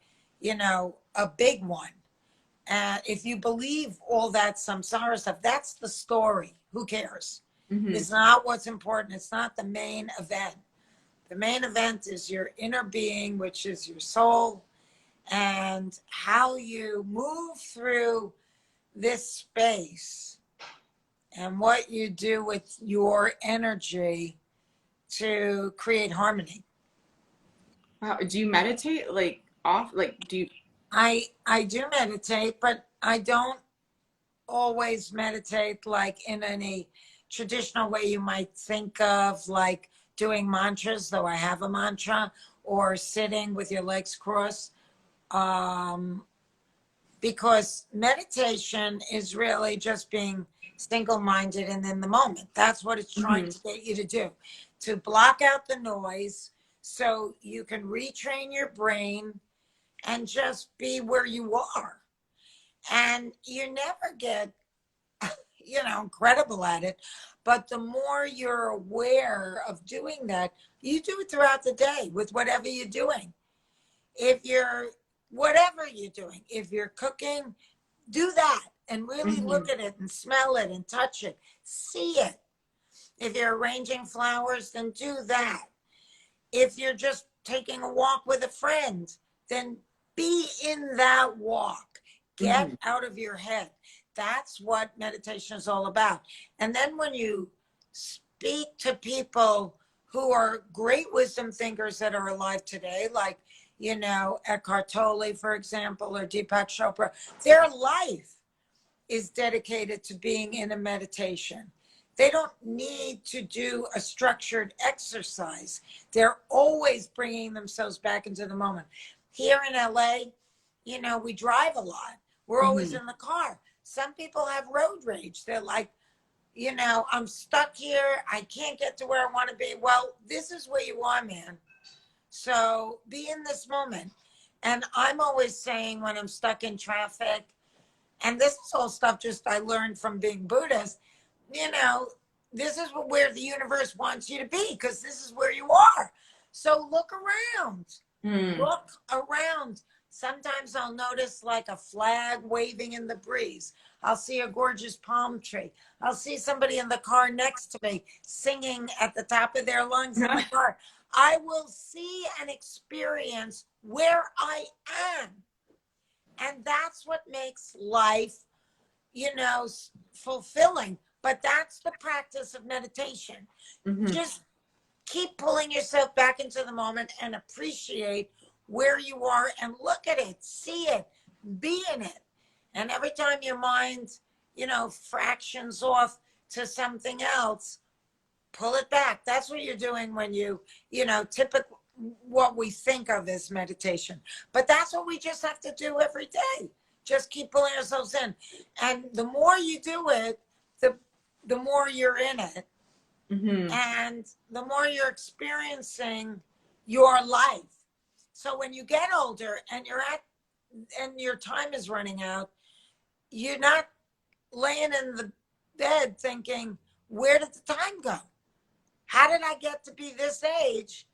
[SPEAKER 2] a big one. And if you believe all that samsara stuff, that's the story. Who cares? It's not what's important. It's not the main event. The main event is your inner being, which is your soul, and how you move through this space and what you do with your energy to create harmony.
[SPEAKER 1] Wow. Do you meditate like off? Like, do you?
[SPEAKER 2] I do meditate, but I don't always meditate like in any traditional way you might think of, like doing mantras, though I have a mantra, or sitting with your legs crossed. Because meditation is really just being single-minded and in the moment. That's what it's trying to get you to do, to block out the noise so you can retrain your brain and just be where you are. And you never get, incredible at it. But the more you're aware of doing that, you do it throughout the day with whatever you're doing. Whatever you're doing, if you're cooking, do that and really look at it and smell it and touch it, see it. If you're arranging flowers, then do that. If you're just taking a walk with a friend, then be in that walk. Get out of your head. That's what meditation is all about. And then when you speak to people who are great wisdom thinkers that are alive today, like, Eckhart Tolle, for example, or Deepak Chopra, their life is dedicated to being in a meditation. They don't need to do a structured exercise. They're always bringing themselves back into the moment. Here in LA, we drive a lot. We're always in the car. Some people have road rage. They're like, I'm stuck here. I can't get to where I want to be. Well, this is where you are, man. So be in this moment. And I'm always saying when I'm stuck in traffic, and this is all stuff just I learned from being Buddhist, this is where the universe wants you to be, because this is where you are. So look around. Look around. Sometimes I'll notice like a flag waving in the breeze. I'll see a gorgeous palm tree. I'll see somebody in the car next to me singing at the top of their lungs in the car. I will see and experience where I am. And that's what makes life, fulfilling. But that's the practice of meditation. Just keep pulling yourself back into the moment and appreciate where you are and look at it, see it, be in it. And every time your mind, fractions off to something else, pull it back. That's what you're doing when typically what we think of as meditation. But that's what we just have to do every day. Just keep pulling ourselves in. And the more you do it, the more you're in it. And the more you're experiencing your life. So when you get older and your time is running out, you're not laying in the bed thinking, where did the time go? How did I get to be this age?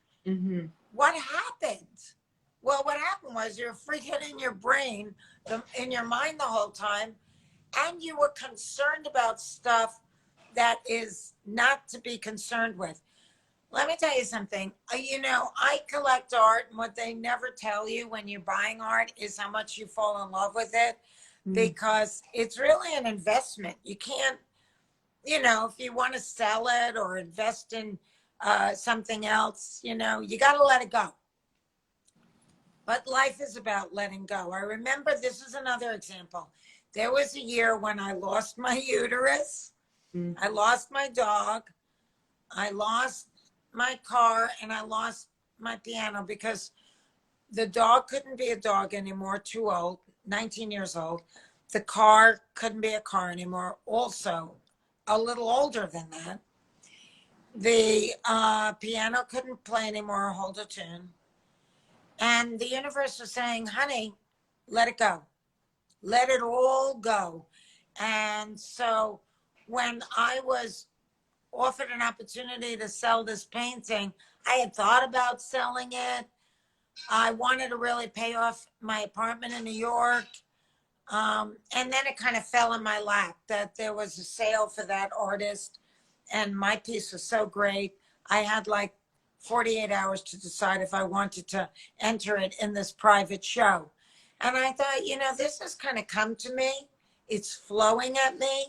[SPEAKER 2] What happened? Well, what happened was you're freaking in your brain, in your mind the whole time, and you were concerned about stuff that is not to be concerned with. Let me tell you something. I collect art, and what they never tell you when you're buying art is how much you fall in love with it, because it's really an investment. You can't, if you want to sell it or invest in something else, you got to let it go. But life is about letting go. I remember, this is another example. There was a year when I lost my uterus, I lost my dog, I lost my car, and I lost my piano because the dog couldn't be a dog anymore, too old, 19 years old. The car couldn't be a car anymore, also a little older than that. The piano couldn't play anymore or hold a tune. And the universe was saying, honey, let it go. Let it all go. And so when I was offered an opportunity to sell this painting, I had thought about selling it. I wanted to really pay off my apartment in New York. And then it kind of fell in my lap that there was a sale for that artist, and my piece was so great. I had like 48 hours to decide if I wanted to enter it in this private show. And I thought, this has kind of come to me. It's flowing at me.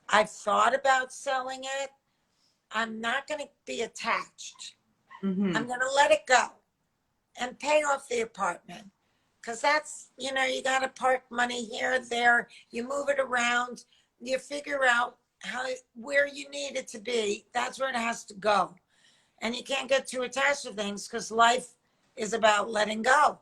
[SPEAKER 2] I've thought about selling it. I'm not going to be attached.
[SPEAKER 1] Mm-hmm.
[SPEAKER 2] I'm going to let it go and pay off the apartment. Because that's, you got to park money here, there. You move it around. You figure out where you need it to be. That's where it has to go. And you can't get too attached to things because life is about letting go.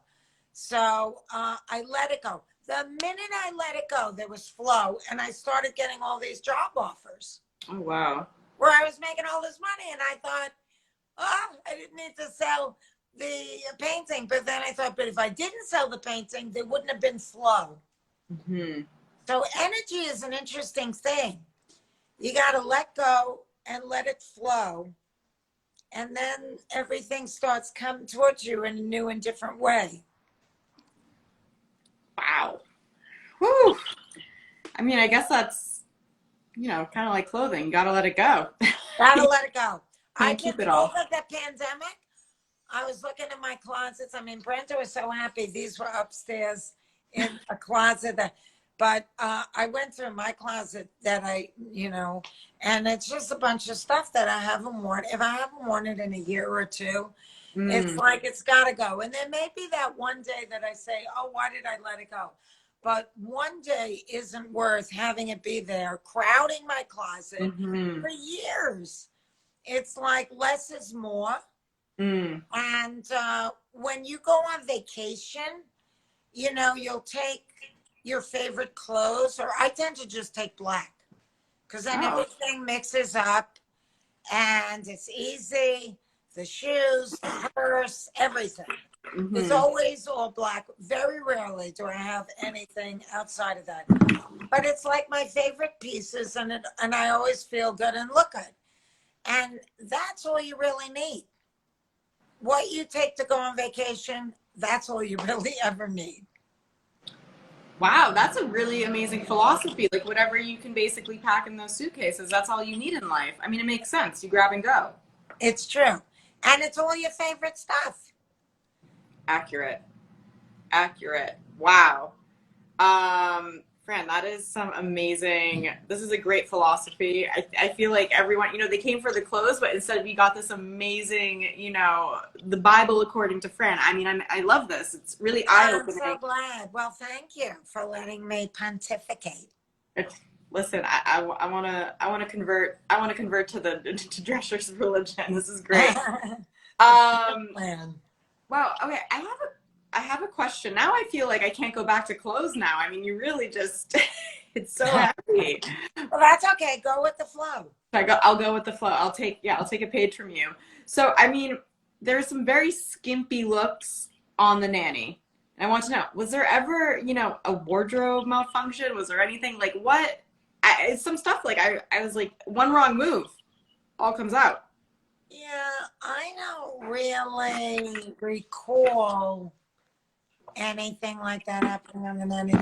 [SPEAKER 2] So I let it go. The minute I let it go, there was flow. And I started getting all these job offers.
[SPEAKER 1] Oh, wow.
[SPEAKER 2] Where I was making all this money. And I thought, I didn't need to sell the painting. But then I thought, but if I didn't sell the painting, there wouldn't have been flow.
[SPEAKER 1] Mm-hmm.
[SPEAKER 2] So energy is an interesting thing. You got to let go and let it flow. And then everything starts coming towards you in a new and different way.
[SPEAKER 1] Wow. Whew. I mean, I guess that's, kind of like clothing. You gotta let it go.
[SPEAKER 2] Gotta let it go.
[SPEAKER 1] Can't keep it all.
[SPEAKER 2] Over the pandemic, I was looking in my closets. I mean, Brenda was so happy. These were upstairs in a closet. But I went through my closet that and it's just a bunch of stuff that I haven't worn. If I haven't worn it in a year or two, it's like it's got to go. And there may be that one day that I say, oh, why did I let it go? But one day isn't worth having it be there, crowding my closet for years. It's like less is more. And when you go on vacation, you'll take your favorite clothes, or I tend to just take black because then everything mixes up and it's easy. The shoes, the purse, everything. It's always all black. Very rarely do I have anything outside of that. But it's like my favorite pieces, and I always feel good and look good. And that's all you really need. What you take to go on vacation, that's all you really ever need.
[SPEAKER 1] Wow, that's a really amazing philosophy. Like whatever you can basically pack in those suitcases, that's all you need in life. I mean, it makes sense. You grab and go.
[SPEAKER 2] It's true. And it's all your favorite stuff.
[SPEAKER 1] Accurate. Wow. Fran, that is some amazing, this is a great philosophy. I feel like everyone, they came for the clothes, but instead we got this amazing, the Bible according to Fran. I mean, I love this. It's really eye-opening.
[SPEAKER 2] I'm so glad. Well, thank you for letting me pontificate.
[SPEAKER 1] Listen, I want to convert to Drescher's religion. This is great. Wow. Okay, I have a question. Now I feel like I can't go back to clothes now. I mean, you really just, it's so heavy.
[SPEAKER 2] Well, that's okay. Go with the flow.
[SPEAKER 1] I'll go with the flow. I'll take a page from you. So, I mean, there's some very skimpy looks on the nanny. And I want to know, was there ever, a wardrobe malfunction? Was there anything like what? Some stuff like I was like, one wrong move, all comes out.
[SPEAKER 2] Yeah, I don't really recall anything like that happening on the nanny.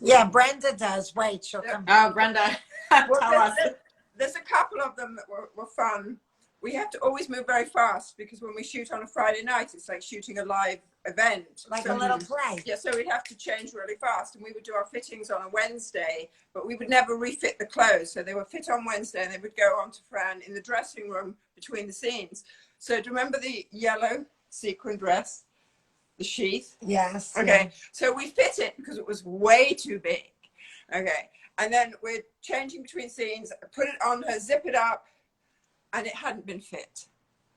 [SPEAKER 2] Yeah, Brenda does. Wait, she'll come.
[SPEAKER 1] Oh, Brenda, tell us.
[SPEAKER 3] There's a couple of them that were fun. We have to always move very fast because when we shoot on a Friday night, it's like shooting a live event.
[SPEAKER 2] Like a little play.
[SPEAKER 3] Yeah, so we'd have to change really fast, and we would do our fittings on a Wednesday, but we would never refit the clothes. So they would fit on Wednesday, and they would go on to Fran in the dressing room between the scenes. So do you remember the yellow sequin dress? The sheath?
[SPEAKER 2] Yes.
[SPEAKER 3] Okay,
[SPEAKER 2] yeah.
[SPEAKER 3] So we fit it because it was way too big. Okay, and then we're changing between scenes, put it on her, zip it up, and it hadn't been fit.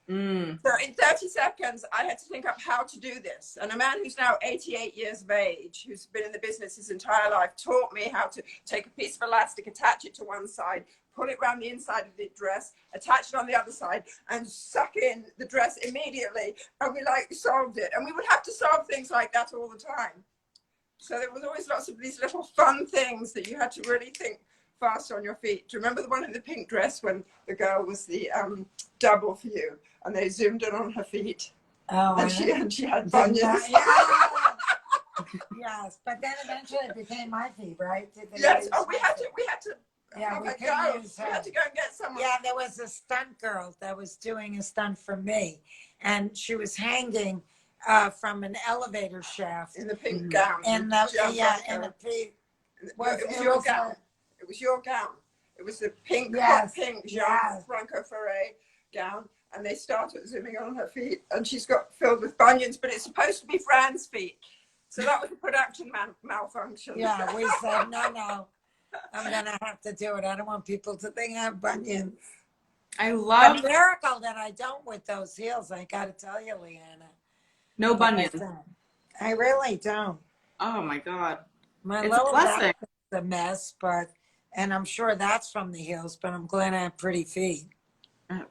[SPEAKER 3] So in 30 seconds, I had to think up how to do this. And a man who's now 88 years of age, who's been in the business his entire life, taught me how to take a piece of elastic, attach it to one side, pull it around the inside of the dress, attach it on the other side, and suck in the dress immediately. And we solved it. And we would have to solve things like that all the time. So there was always lots of these little fun things that you had to really think fast on your feet. Do you remember the one in the pink dress when the girl was the double for you and they zoomed in on her feet?
[SPEAKER 2] Oh,
[SPEAKER 3] and she had bunions.
[SPEAKER 2] Yes, but then eventually it became my feet, right? Did they
[SPEAKER 3] Yes.
[SPEAKER 2] use
[SPEAKER 3] Oh, we
[SPEAKER 2] my
[SPEAKER 3] had
[SPEAKER 2] feet?
[SPEAKER 3] to. We had to.
[SPEAKER 2] Yeah,
[SPEAKER 3] Have
[SPEAKER 2] we
[SPEAKER 3] a
[SPEAKER 2] couldn't
[SPEAKER 3] go.
[SPEAKER 2] use
[SPEAKER 3] We
[SPEAKER 2] her.
[SPEAKER 3] had to go and get someone.
[SPEAKER 2] Yeah, there was a stunt girl that was doing a stunt for me, and she was hanging from an elevator shaft
[SPEAKER 3] In the pink gown.
[SPEAKER 2] in the in
[SPEAKER 3] Gianfranco.
[SPEAKER 2] a feet.
[SPEAKER 3] It was your gown. It was your gown. It was the pink, hot
[SPEAKER 2] Yes,
[SPEAKER 3] pink
[SPEAKER 2] yes.
[SPEAKER 3] Gianfranco Ferré gown. And they started zooming on her feet. And she's got filled with bunions, but it's supposed to be Fran's feet. So that was a production malfunction.
[SPEAKER 2] Yeah, we said, no, I'm going to have to do it. I don't want people to think I have bunions.
[SPEAKER 1] I
[SPEAKER 2] A
[SPEAKER 1] love
[SPEAKER 2] miracle that I don't with those heels, I got to tell you, Liana.
[SPEAKER 1] no bunions.
[SPEAKER 2] I really don't.
[SPEAKER 1] Oh my God.
[SPEAKER 2] My
[SPEAKER 1] It's a
[SPEAKER 2] lower
[SPEAKER 1] blessing.
[SPEAKER 2] back is a mess, and I'm sure that's from the heels, but I'm glad I have pretty feet.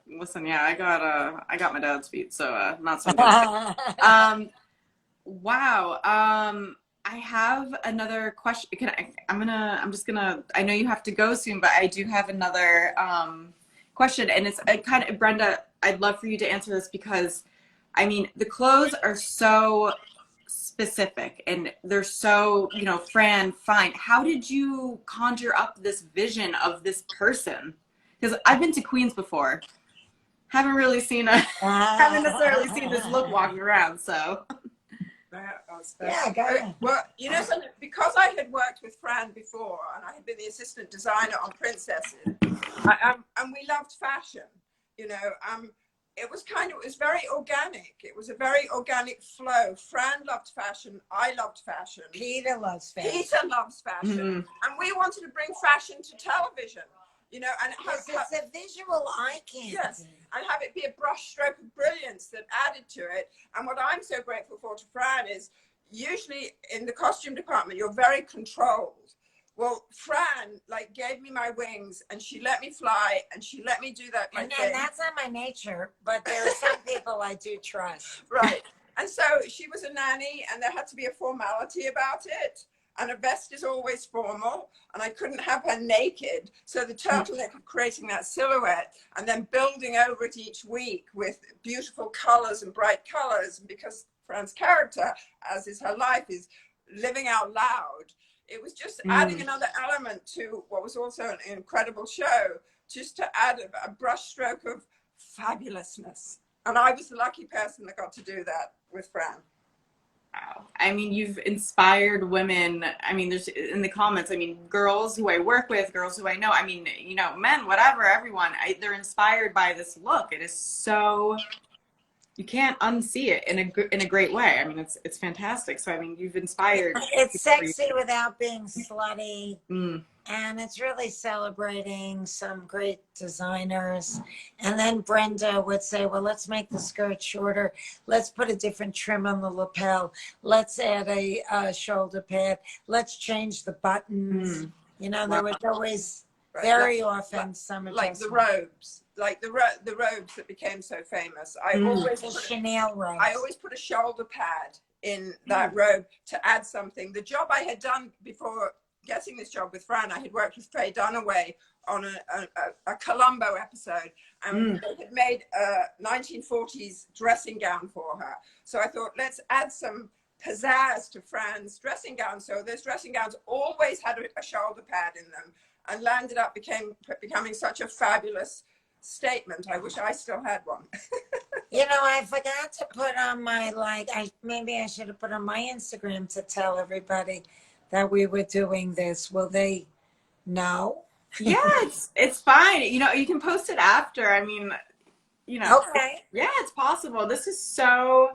[SPEAKER 1] Listen, yeah, I got my dad's feet, so not so good. Wow. I have another question. I'm just gonna, I know you have to go soon, but I do have another question, and it's kind of, Brenda, I'd love for you to answer this because, I mean, the clothes are so specific and they're so, Fran, fine. How did you conjure up this vision of this person? Because I've been to Queens before. Haven't really seen haven't necessarily seen this look walking around, so.
[SPEAKER 2] Yeah, go ahead.
[SPEAKER 3] Well, something, because I had worked with Fran before and I had been the assistant designer on Princesses, and we loved fashion, it was very organic. It was a very organic flow. Fran loved fashion. I loved fashion.
[SPEAKER 2] Peter loves fashion.
[SPEAKER 3] Peter loves fashion. And we wanted to bring fashion to television, and
[SPEAKER 2] it's a visual eye candy.
[SPEAKER 3] Yes, and have it be a brushstroke of brilliance that added to it. And what I'm so grateful for to Fran is usually in the costume department, you're very controlled. Well, Fran gave me my wings and she let me fly and she let me do that.
[SPEAKER 2] And that's not my nature, but there are some people I do trust.
[SPEAKER 3] Right. And so she was a nanny and there had to be a formality about it. And a vest is always formal, and I couldn't have her naked. So the turtleneck of creating that silhouette and then building over it each week with beautiful colors and bright colors. And because Fran's character, as is her life, is living out loud, it was just adding another element to what was also an incredible show, just to add a brushstroke of fabulousness. And I was the lucky person that got to do that with Fran.
[SPEAKER 1] Wow. I mean, you've inspired women. I mean, there's in the comments, girls who I work with, girls who I know, men, whatever, everyone, they're inspired by this look. It is so, you can't unsee it in a great way. I mean, it's fantastic. So, you've inspired.
[SPEAKER 2] It's sexy without being slutty. And it's really celebrating some great designers. And then Brenda would say, well, let's make the skirt shorter. Let's put a different trim on the lapel. Let's add a shoulder pad. Let's change the buttons. There was always very often some adjustments.
[SPEAKER 3] Like the robes, the robes that became so famous. I always
[SPEAKER 2] the Chanel robes.
[SPEAKER 3] I always put a shoulder pad in that robe to add something. The job I had done before getting this job with Fran, I had worked with Faye Dunaway on a Columbo episode, and they had made a 1940s dressing gown for her. So I thought, let's add some pizzazz to Fran's dressing gown. So those dressing gowns always had a shoulder pad in them, and landed up becoming such a fabulous statement. I wish I still had one.
[SPEAKER 2] I forgot to put on my, maybe I should have put on my Instagram to tell everybody that we were doing this. Will they know?
[SPEAKER 1] Yeah, it's fine. You can post it after.
[SPEAKER 2] Okay.
[SPEAKER 1] Yeah, it's possible. This is so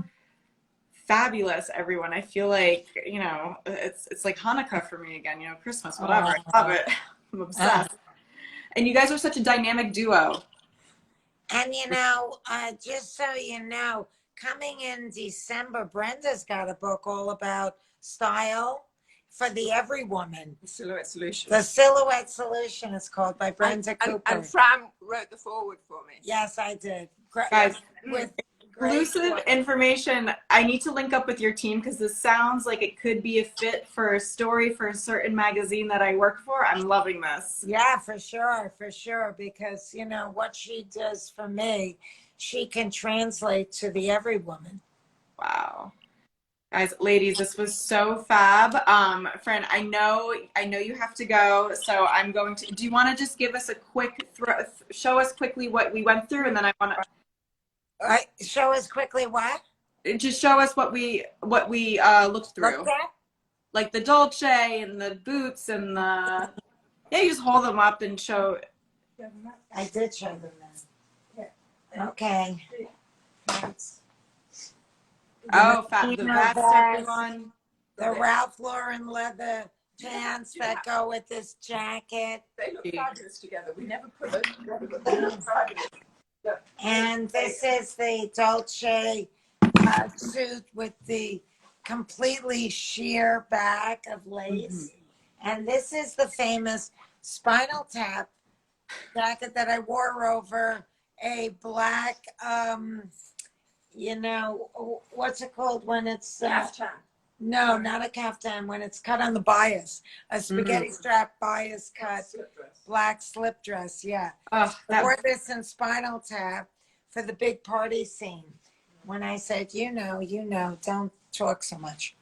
[SPEAKER 1] fabulous, everyone. I feel like, it's like Hanukkah for me again, Christmas, whatever. I love it. I'm obsessed. And you guys are such a dynamic duo.
[SPEAKER 2] And just so you know, coming in December, Brenda's got a book all about style for the every woman.
[SPEAKER 3] The Silhouette Solution.
[SPEAKER 2] The Silhouette Solution is called by Brenda Cooper.
[SPEAKER 3] And Fran wrote the foreword for me.
[SPEAKER 2] Yes, I did.
[SPEAKER 1] Guys,
[SPEAKER 2] with
[SPEAKER 1] exclusive information. I need to link up with your team because this sounds like it could be a fit for a story for a certain magazine that I work for. I'm loving this.
[SPEAKER 2] Yeah, for sure. Because, what she does for me, she can translate to the every woman.
[SPEAKER 1] Wow. Guys, ladies, this was so fab. Fran, I know you have to go, so I'm going to. Do you want to just give us a quick show us quickly what we went through, and then I want
[SPEAKER 2] Show us quickly what?
[SPEAKER 1] to just show us what we looked through,
[SPEAKER 2] Looked at?
[SPEAKER 1] like the Dolce and the boots and the. Yeah, you just hold them up and show.
[SPEAKER 2] I did show them then. Okay.
[SPEAKER 1] Oh, fab! The
[SPEAKER 2] Latino
[SPEAKER 1] vest,
[SPEAKER 2] vest,
[SPEAKER 1] everyone.
[SPEAKER 2] the Ralph Lauren leather pants that go with this jacket.
[SPEAKER 3] They look fabulous together. We never put them together, but they look fabulous.
[SPEAKER 2] And this is the Dolce suit with the completely sheer back of lace. And this is the famous Spinal Tap jacket that I wore over a black, what's it called when it's
[SPEAKER 3] Kaftan.
[SPEAKER 2] no, not a kaftan, when it's cut on the bias, a spaghetti strap bias cut, black slip dress. Yeah.
[SPEAKER 1] Oh,
[SPEAKER 2] I wore this in Spinal Tap for the big party scene. When I said, don't talk so much.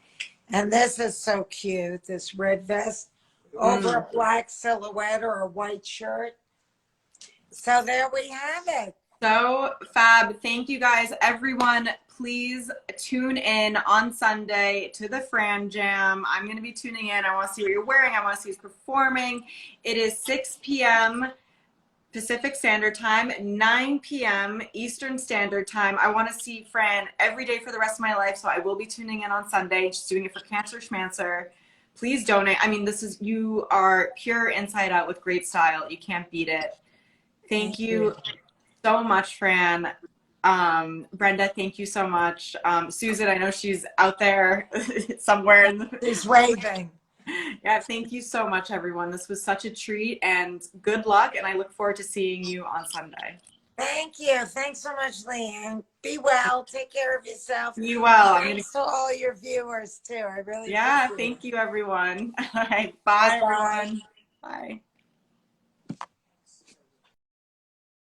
[SPEAKER 2] And this is so cute, this red vest over a black silhouette or a white shirt. So there we have it.
[SPEAKER 1] so fab. Thank you guys. Everyone, please tune in on Sunday to the Fran Jam. I'm going to be tuning in. I want to see what you're wearing. I want to see who's performing. It is 6 p.m. Pacific Standard Time, 9 p.m. Eastern Standard Time. I want to see Fran every day for the rest of my life, so I will be tuning in on Sunday, just doing it for Cancer Schmancer. Please donate. I mean, you are pure inside out with great style. You can't beat it. Thank you so much, Fran. Brenda, thank you so much. Susan, I know she's out there somewhere in the...
[SPEAKER 2] She's waving.
[SPEAKER 1] Yeah, thank you so much, everyone. This was such a treat, and good luck, and I look forward to seeing you on Sunday.
[SPEAKER 2] Thank you. Thanks so much, Leanne. Be well. Take care of yourself.
[SPEAKER 1] Be well.
[SPEAKER 2] Thanks to all your viewers, too. I really
[SPEAKER 1] Yeah,
[SPEAKER 2] appreciate it.
[SPEAKER 1] thank you, everyone. All right, bye, everyone. Bye.